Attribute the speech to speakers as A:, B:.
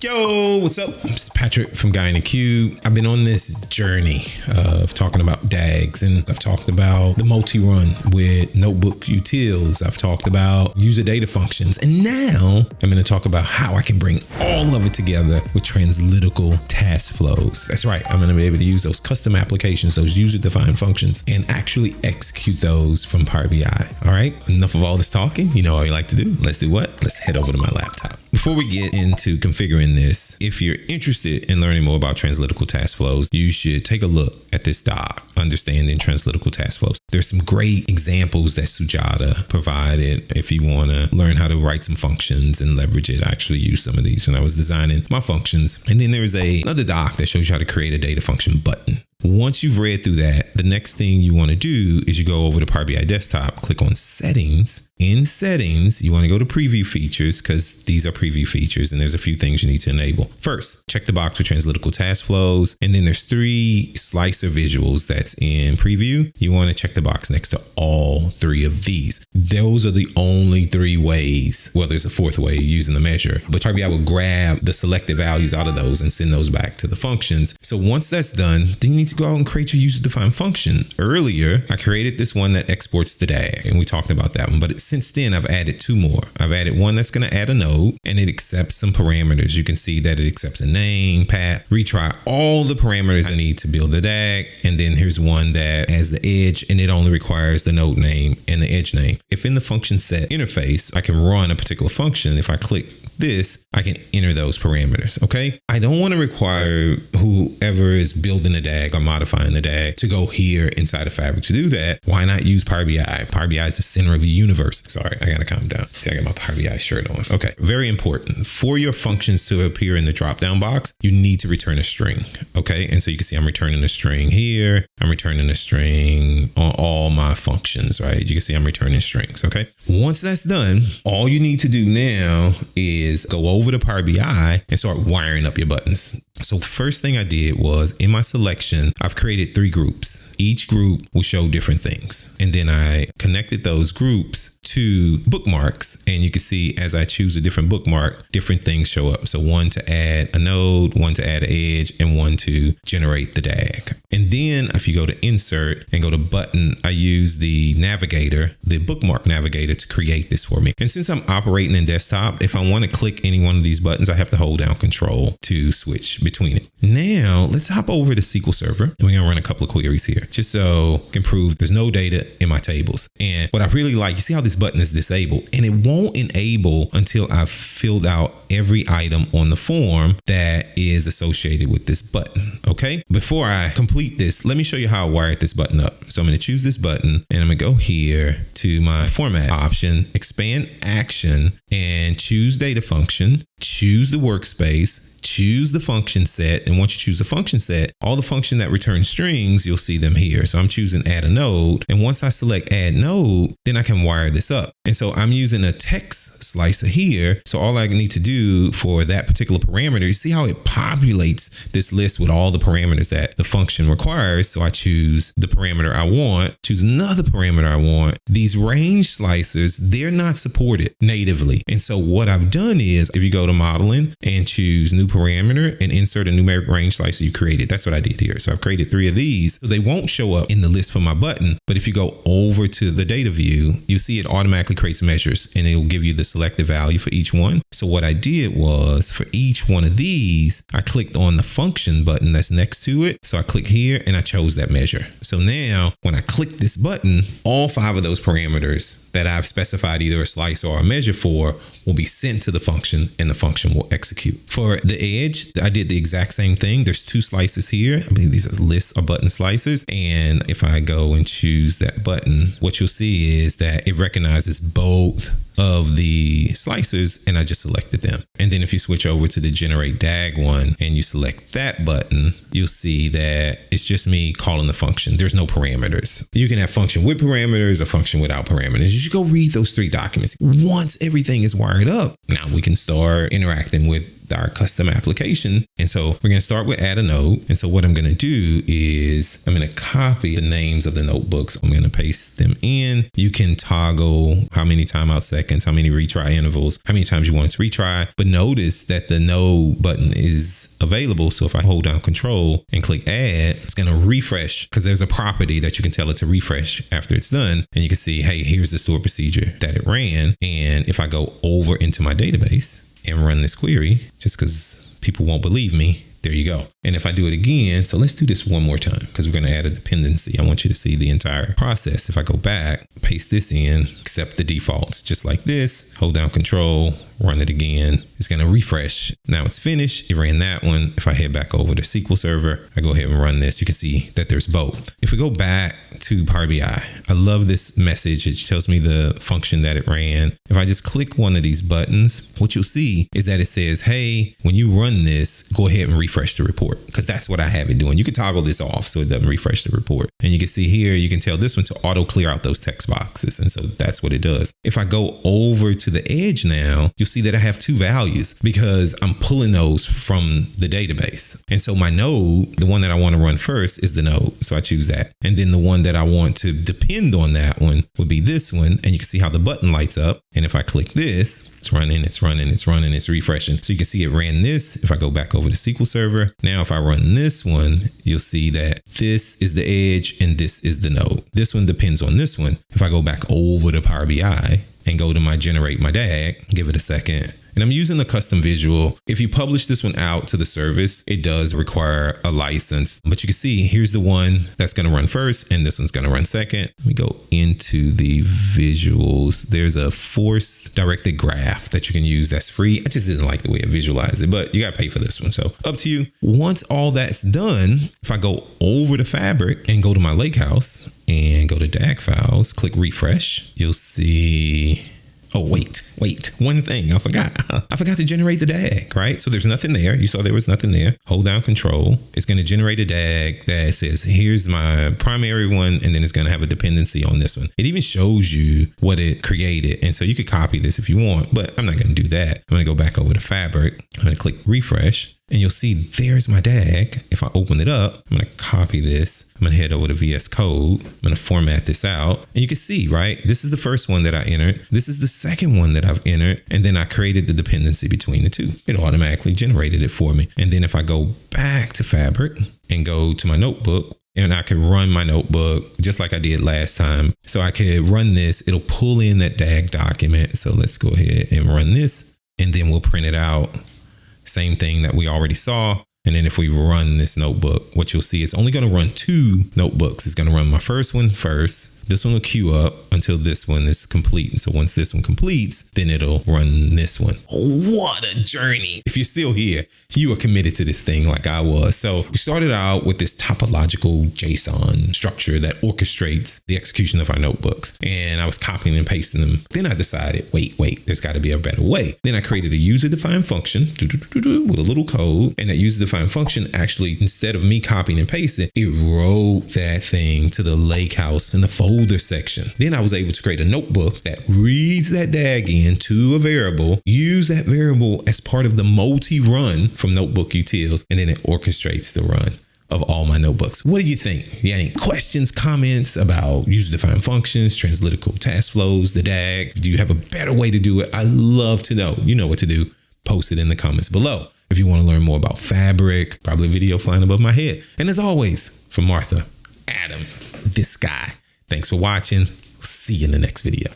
A: Yo, what's up? It's Patrick from Guy in the Cube. I've been on this journey of talking about DAGs, and I've talked about the multi-run with notebook utils. I've talked about user data functions, and now I'm going to talk about how I can bring all of it together with Translytical task flows. That's right. I'm going to be able to use those custom applications, those user-defined functions, and actually execute those from Power BI. All right. Enough of all this talking. You know how you like to do. Let's do what? Let's head over to my laptop. Before we get into configuring this, if you're interested in learning more about Translytical task flows, you should take a look at this doc, Understanding Translytical task flows. There's some great examples that Sujata provided if you want to learn how to write some functions and leverage it. I actually used some of these when I was designing my functions. And then there's another doc that shows you how to create a data function button. Once you've read through that, the next thing you want to do is you go over to Power BI Desktop, click on Settings. In Settings, you want to go to Preview Features because these are preview features and there's a few things you need to enable. First, check the box for Translytical task flows. And then there's 3 slicer visuals that's in Preview. You want to check the box next to all 3 of these. Those are the only 3 ways. Well, there's a 4th way using the measure, but Power BI will grab the selected values out of those and send those back to the functions. So once that's done, then you need to go out and create your user-defined function. Earlier, I created this one that exports the DAG, and we talked about that one. But since then, I've added 2 more. I've added one that's going to add a node, and it accepts some parameters. You can see that it accepts a name, path, retry, all the parameters I need to build the DAG. And then here's one that has the edge, and it only requires the node name and the edge name. If in the function set interface, I can run a particular function. If I click this, I can enter those parameters. Okay. I don't want to require whoever is building a DAG or modifying the DAG to go here inside of Fabric to do that. Why not use Power BI? Power BI is the center of the universe. Sorry, I gotta calm down. See, I got my Power BI shirt on. Okay, very important. For your functions to appear in the drop-down box, you need to return a string. Okay, and so you can see I'm returning a string here. I'm returning a string on all my functions, right? You can see I'm returning strings. Okay, once that's done, all you need to do now is go over to Power BI and start wiring up your buttons. So the first thing I did was in my selection, I've created 3 groups. Each group will show different things. And then I connected those groups to bookmarks. And you can see as I choose a different bookmark, different things show up. So one to add a node, one to add an edge, and one to generate the DAG. And then if you go to insert and go to button, I use the navigator, the bookmark navigator to create this for me. And since I'm operating in desktop, if I want to click any one of these buttons, I have to hold down control to switch between it. Now let's hop over to SQL Server and we're going to run a couple of queries here just so I can prove there's no data in my tables. And what I really like, you see how this button is disabled, and it won't enable until I've filled out every item on the form that is associated with this button. Okay. Before I complete this, let me show you how I wired this button up. So I'm going to choose this button and I'm going to go here to my format option, expand action, and choose data function, choose the workspace, choose the function set. And once you choose the function set, all the function that returns strings, you'll see them here. So I'm choosing add a node. And once I select add node, then I can wire this up. And so I'm using a text slicer here. So all I need to do for that particular parameter, you see how it populates this list with all the parameters that the function requires. So I choose the parameter I want, choose another parameter I want. These range slicers, they're not supported natively. And so what I've done is if you go to modeling and choose new parameter and insert a numeric range slicer you created. That's what I did here. So I've created 3 of these. So they won't show up in the list for my button, but if you go over to the data view, you see it automatically creates measures and it'll give you the selected value for each one. So what I did was for each one of these, I clicked on the function button that's next to it. So I click here and I chose that measure. So now when I click this button, all 5 of those parameters that I've specified either a slice or a measure for will be sent to the function and the function will execute. For the edge, I did the exact same thing. There's 2 slices here. I believe these are lists or button slicers. And if I go and choose that button, what you'll see is that it recognizes both of the slicers and I just selected them. And then if you switch over to the generate DAG one and you select that button, you'll see that it's just me calling the function. There's no parameters. You can have function with parameters or function without parameters. You should go read those 3 documents. Once everything is wired up, now we can start interacting with our custom application. And so we're going to start with add a node. And so what I'm going to do is I'm going to copy the names of the notebooks. I'm going to paste them in. You can toggle how many timeout seconds, how many retry intervals, how many times you want it to retry. But notice that the node button is available. So if I hold down control and click add, it's going to refresh because there's a property that you can tell it to refresh after it's done. And you can see, hey, here's the stored procedure that it ran. And if I go over into my database and run this query, just because people won't believe me, there you go. And if I do it again, so let's do this one more time because we're going to add a dependency. I want you to see the entire process. If I go back, paste this in, accept the defaults, just like this, hold down control, run it again. It's going to refresh. Now it's finished. It ran that one. If I head back over to SQL Server, I go ahead and run this. You can see that there's both. If we go back to Power BI, I love this message. It tells me the function that it ran. If I just click one of these buttons, what you'll see is that it says, hey, when you run this, go ahead and refresh the report, because that's what I have it doing. You can toggle this off so it doesn't refresh the report. And you can see here, you can tell this one to auto clear out those text boxes. And so that's what it does. If I go over to the edge now, you'll see that I have two values because I'm pulling those from the database. And so my node, the one that I want to run first is the node. So I choose that. And then the one that I want to depend on that one would be this one. And you can see how the button lights up. And if I click this, it's running, it's running, it's running, it's refreshing. So you can see it ran this. If I go back over to SQL Server, now if I run this one, you'll see that this is the edge and this is the node. This one depends on this one. If I go back over to Power BI and go to my generate my DAG, give it a second. And I'm using the custom visual. If you publish this one out to the service, it does require a license. But you can see here's the one that's going to run first and this one's going to run second. Let me go into the visuals. There's a force directed graph that you can use that's free. I just didn't like the way I visualized it, but you got to pay for this one. So up to you. Once all that's done, if I go over to Fabric and go to my Lakehouse and go to DAG files, click refresh, you'll see... Oh, wait, one thing I forgot. I forgot to generate the DAG, right? So there's nothing there. You saw there was nothing there. Hold down control. It's going to generate a DAG that says, here's my primary one. And then it's going to have a dependency on this one. It even shows you what it created. And so you could copy this if you want, but I'm not going to do that. I'm going to go back over to Fabric. I'm going to click refresh. And you'll see there's my DAG. If I open it up, I'm going to copy this. I'm going to head over to VS Code. I'm going to format this out. And you can see, right? This is the first one that I entered. This is the second one that I've entered. And then I created the dependency between the two. It automatically generated it for me. And then if I go back to Fabric and go to my notebook, and I could run my notebook just like I did last time. So I could run this. It'll pull in that DAG document. So let's go ahead and run this. And then we'll print it out. Same thing that we already saw. And then if we run this notebook, what you'll see, it's only going to run two notebooks. It's going to run my first one first. This one will queue up until this one is complete. And so once this one completes, then it'll run this one. What a journey. If you're still here, you are committed to this thing like I was. So we started out with this topological JSON structure that orchestrates the execution of our notebooks. And I was copying and pasting them. Then I decided, wait, there's got to be a better way. Then I created a user-defined function with a little code. And that user-defined function actually, instead of me copying and pasting, it wrote that thing to the Lakehouse in the folder section. Then I was able to create a notebook that reads that DAG into a variable, use that variable as part of the multi-run from notebook utils, and then it orchestrates the run of all my notebooks. What do you think? You got any questions, comments about user-defined functions, translytical task flows, the DAG? Do you have a better way to do it? I love to know. You know what to do. Post it in the comments below. If you want to learn more about Fabric, probably a video flying above my head. And as always, from Martha, Adam, this guy. Thanks for watching. See you in the next video.